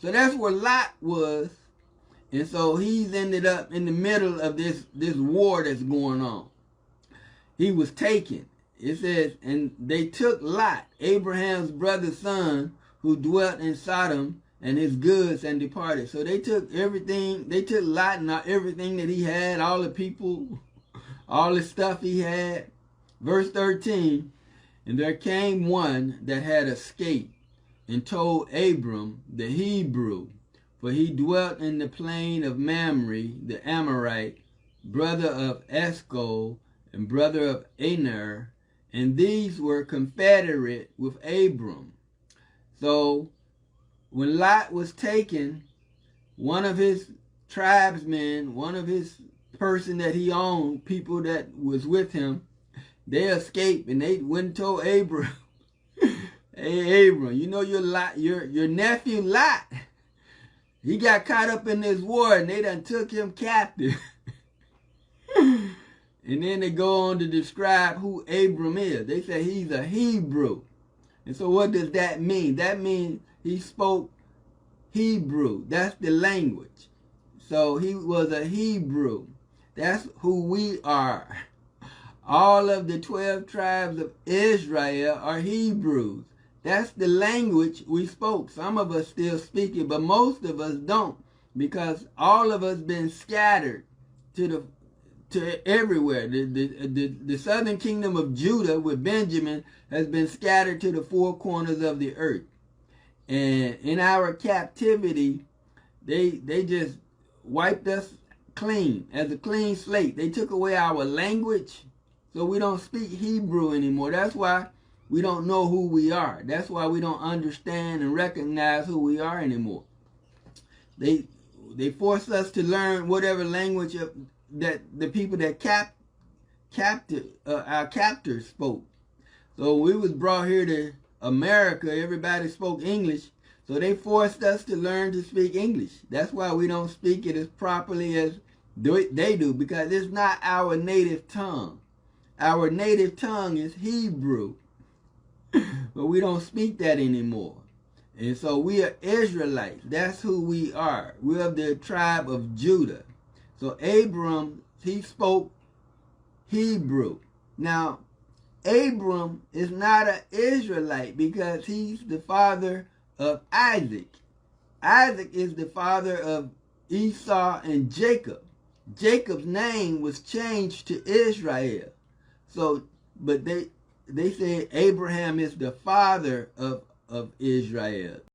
So that's where Lot was. And so he's ended up in the middle of this war that's going on. He was taken. It says, and they took Lot, Abraham's brother's son, who dwelt in Sodom, and his goods, and departed. So they took everything. They took Lot and everything that he had, all the people, all the stuff he had. Verse 13, and there came one that had escaped and told Abram the Hebrew, for he dwelt in the plain of Mamre, the Amorite, brother of Eshcol, and brother of Aner, and these were confederate with Abram. So when Lot was taken, one of his tribesmen, one of his person that he owned, people that was with him, they escaped and they went and told Abram, hey Abram, you know your nephew Lot, he got caught up in this war and they done took him captive. And then they go on to describe who Abram is. They say he's a Hebrew. And so what does that mean? That means he spoke Hebrew. That's the language. So he was a Hebrew. That's who we are. All of the 12 tribes of Israel are Hebrews. That's the language we spoke. Some of us still speak it, but most of us don't, because all of us been scattered to everywhere. The southern kingdom of Judah with Benjamin has been scattered to the four corners of the earth. And in our captivity, they just wiped us clean, as a clean slate. They took away our language, so we don't speak Hebrew anymore. That's why we don't know who we are. That's why we don't understand and recognize who we are anymore. They forced us to learn whatever language that the people that our captors spoke. So we was brought here to America, everybody spoke English, so they forced us to learn to speak English. That's why we don't speak it as properly as they do, because it's not our native tongue. Our native tongue is Hebrew, but we don't speak that anymore. And so we are Israelites. That's who we are. We're of the tribe of Judah. So Abram, he spoke Hebrew. Now, Abram is not an Israelite because he's the father of Isaac. Isaac is the father of Esau and Jacob. Jacob's name was changed to Israel. So, but they say Abraham is the father of Israel.